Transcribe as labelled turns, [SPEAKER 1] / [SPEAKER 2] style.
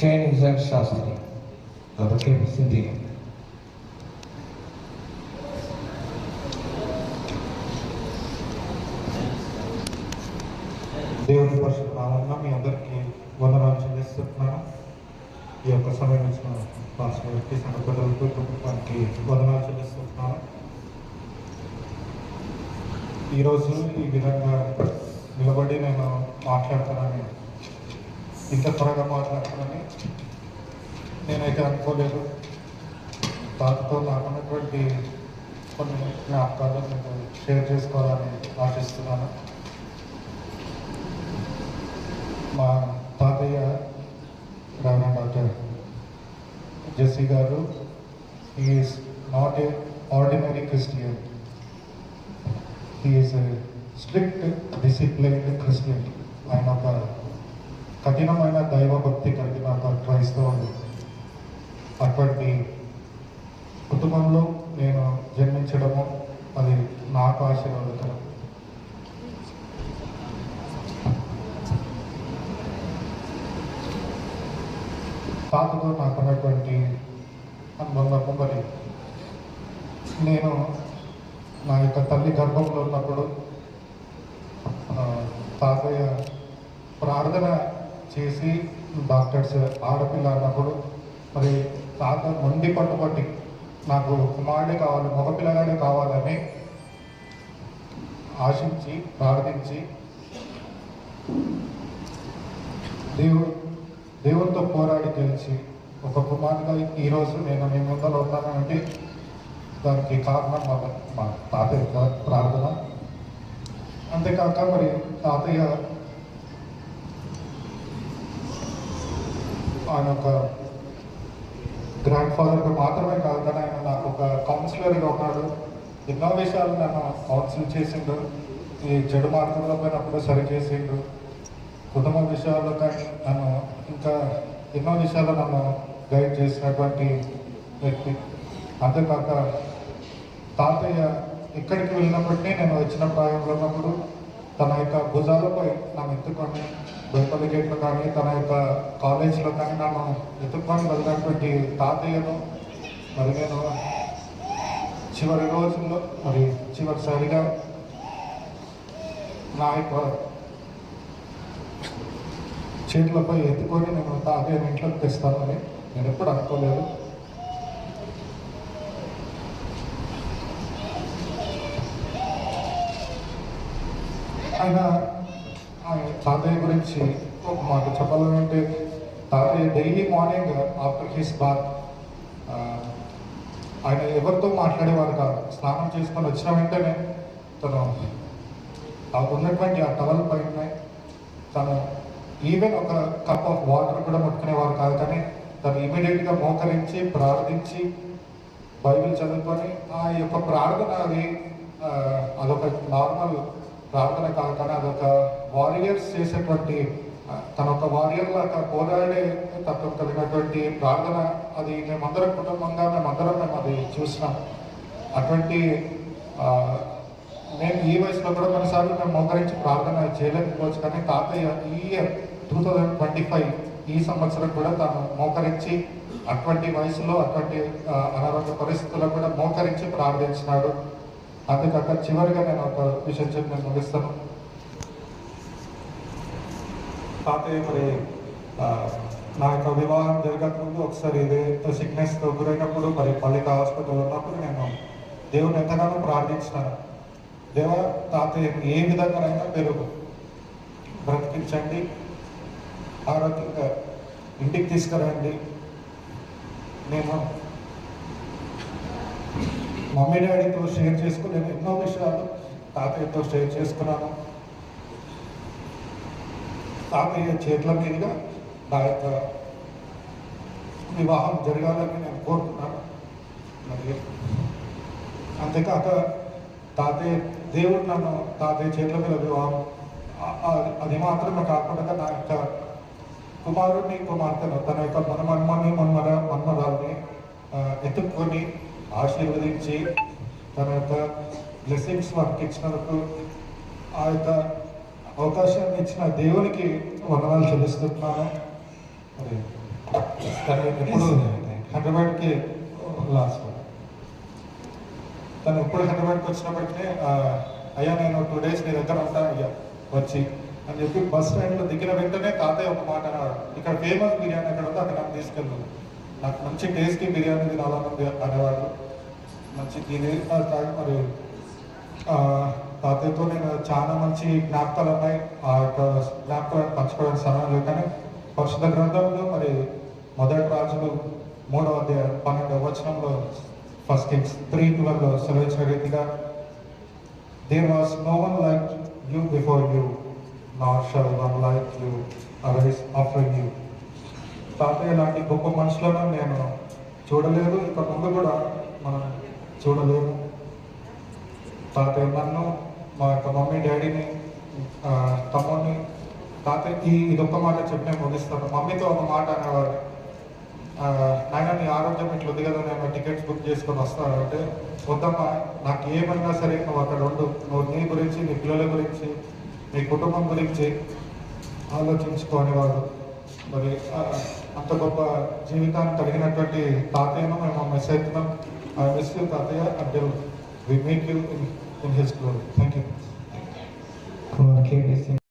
[SPEAKER 1] Shane Hussain Shastri, Dr. K. Sindhi.
[SPEAKER 2] దేవుని పరిశుద్ధ నామమున మీ అందరికీ వందనాలు చెల్లిస్తున్నాను. ఈ యొక్క సమయం ఇచ్చిన పాస్టర్ గారికి, సంఘ ప్రజలకు, కుటుంబానికి వందనాలు చెల్లిస్తున్నాను. ఈరోజు ఈ విధంగా నిలబడి నేను మాట్లాడతానని, ఇంత త్వరగా మాట్లాడతానని నేనైతే అనుకోలేదు. తాతతో నాకున్నటువంటి కొన్ని జ్ఞాపకాలు నేను షేర్ చేసుకోవాలని ఆశిస్తున్నాను. మా తాతయ్య రెవరెండ్ డాక్టర్ జెస్సీ గారు, is not a ordinary Christian, is a strict disciplined Christian. ఆయన ఒక కఠినమైన దైవభక్తి కలిగిన ఒక క్రైస్తవుడు. అటువంటి కుటుంబంలో నేను జన్మించడము అది నాకు ఆశీర్వాదకరం. తాతతో నాకున్నటువంటి అనుబంధము, మరి నేను నా యొక్క తల్లి గర్భంలో ఉన్నప్పుడు తాతయ్య ప్రార్థన చేసి డాక్టర్స్ ఆడపిల్ల అన్నప్పుడు మరి తాత మొండి పట్టుబట్టి నాకు కుమారుడే కావాలి, మగపిల్లగాడే కావాలని ఆశించి ప్రార్థించి దేవునితో పోరాడి గెలిచి ఒక కుమారుగా ఈరోజు నేను మీ ముందర ఉన్నానంటే దానికి కారణం మా తాతయ్య ప్రార్థన. అంతేకాక మరి తాతయ్య ఆయన ఒక గ్రాండ్ ఫాదర్గా మాత్రమే కాదు, కానీ ఆయన నాకు ఒక కౌన్సిలర్గా ఉన్నాడు. ఎన్నో విషయాలు నన్ను కౌన్సిల్ చేసిండు, ఈ చెడు మార్గంలో పోయినప్పుడు సరి చేసిండు, కుటుంబ విషయాల్లో కానీ నన్ను ఇంకా ఎన్నో విషయాలు నన్ను గైడ్ చేసినటువంటి వ్యక్తి. అంతేకాక తాతయ్య ఎక్కడికి వెళ్ళినప్పటికీ నేను వచ్చిన ప్రాయంలో ఉన్నప్పుడు తన యొక్క భుజాలపై నన్ను ఎత్తుకొని బయపల్లి గేట్లో కానీ తన యొక్క కాలేజీలో కానీ నన్ను ఎత్తుకొని వెళ్ళినటువంటి తాతయ్యను మరి నేను చివరి రోజుల్లో మరి చివరిసారిగా నా యొక్క చేతులపై ఎత్తుకొని నేను తాతయ్యని ఇంట్లోకి తెస్తానని నేను ఎప్పుడు అనుకోలేదు. ఆయన తాతయ్య గురించి ఒక మాట చెప్పాలంటే, తాతయ్య daily morning after his bath ఆయన ఎవరితో మాట్లాడేవారు కాదు. స్నానం చేసుకొని వచ్చిన వెంటనే తను ఉన్నటువంటి ఆ టవల్ పైన తను ఈవెన్ ఒక కప్ ఆఫ్ వాటర్ కూడా ముట్టుకునేవారు కాదు. కానీ తను ఇమీడియట్గా మోకరించి ప్రార్థించి బైబిల్ చదువుకొని ఆ యొక్క ప్రార్థన అదొక నార్మల్ ప్రార్థన కాదు, కానీ అదొక వారియర్స్ చేసేటువంటి తన ఒక వారియర్ లాగా పోరాడే తత్వం కలిగినటువంటి ప్రార్థన. అది మేమందరం కుటుంబంగా మేము అది చూసినాం. అటువంటి నేను ఈ వయసులో కూడా కొన్నిసార్లు మేము మోకరించి ప్రార్థన చేయలేకపోవచ్చు, కానీ తాతయ్య ఈ ఇయర్ 2025 ఈ సంవత్సరం కూడా తను మోకరించి అటువంటి వయసులో అటువంటి అనారోగ్య పరిస్థితుల్లో కూడా మోకరించి ప్రార్థించినాడు. అంతేకాక చివరిగా నేను ఒక విషయం చెప్పి నేను ముగిస్తాను. తాతయ్య మరి నా యొక్క వివాహం జరగకముందు ఒకసారి ఇదే సిక్నెస్తో గురైనప్పుడు మరి పల్లిక హాస్పిటల్ ఉన్నప్పుడు నేను దేవుని ఎంతగానో ప్రార్థించినాను. దేవా, తాతయ్యని ఏ విధంగానైనా మీరు బ్రతికించండి, ఆరోగ్యంగా ఇంటికి తీసుకురండి. నేను మమ్మీ డాడీతో షేర్ చేసుకోలేను, ఎన్నో విషయాలు తాతయ్యతో షేర్ చేసుకున్నాను. తాతయ్య చేతుల మీదుగా నా యొక్క వివాహం జరగాలని నేను కోరుతున్నాను. మరి అంతేకాక తాతయ్య దేవుడు నన్ను తాతయ్య చేతుల మీద వివాహం అది మాత్రమే కాకుండా నా యొక్క కుమారుడిని కుమార్తెను తన యొక్క మన్మరాల్ని ఎత్తుక్కొని ఆశీర్వదించి తన యొక్క బ్లెస్సింగ్స్ మనకి ఇచ్చినందుకు ఆ యొక్క అవకాశాన్ని ఇచ్చిన దేవునికి వందనాలు చెల్లిస్తున్నాను. మరి తను ఎప్పుడు హైదరాబాద్కి లాస్ట్ తను ఎప్పుడు హైదరాబాద్కి వచ్చినప్పటికీ అయ్యా నేను 2 days నీ దగ్గర ఉంటాను అయ్యా వచ్చి అని చెప్పి బస్ స్టాండ్లో దిగిన వెంటనే తాతయ్య ఒక మాట అన్నాడు, ఇక్కడ ఫేమస్ బిర్యానీ ఎక్కడ ఉందో అక్కడ నన్ను తీసుకెళ్ళు, నాకు మంచి టేస్టీ బిర్యానీ తినాలనుంది అనేవాడు. మంచి ఇది మరి తాతయ్యతో నేను చాలా మంచి జ్ఞాపకాలు ఉన్నాయి. ఆ యొక్క జ్ఞాపకాలను పంచుకోవడానికి సమయం లేదు. కానీ పరిశుద్ధ గ్రంథంలో మరి మొదటి రాజులు 3వ అధ్యాయం 12వ వచనంలో ఫస్ట్ కింగ్స్ 3:12 సెలవించిన రీతిగా there was no one like you before you not shall one like you arise after you. తాతయ్య లాంటి గొప్ప మనుషులను నేను చూడలేదు, ఇక ముందు కూడా మనం చూడలేము. తాతయ్య నన్ను, మా యొక్క మమ్మీ డాడీని, తమ్ముడిని, తాతయ్యకి ఇదొక్క మాట చెప్పి నేను ముగిస్తాను. మమ్మీతో ఒక మాట అనేవాడు, నాయన నీ ఆరోగ్యం ఇట్లా ఉంది కదా, నేను టికెట్స్ బుక్ చేసుకొని వస్తాను అంటే, వద్దమ్మా నాకు ఏమన్నా సరే నువ్వు అక్కడ ఉండు, నువ్వు నీ గురించి, నీ పిల్లల గురించి, నీ కుటుంబం గురించి ఆలోచించుకో అనేవాడు. మరి అంత గొప్ప జీవితాన్ని కలిగినటువంటి తాతయ్యను మేము మిస్ అవుతున్నాం. ఐ మిస్ యూ తాతయ్య until we meet you in his glory. Thank you.
[SPEAKER 1] For KBC.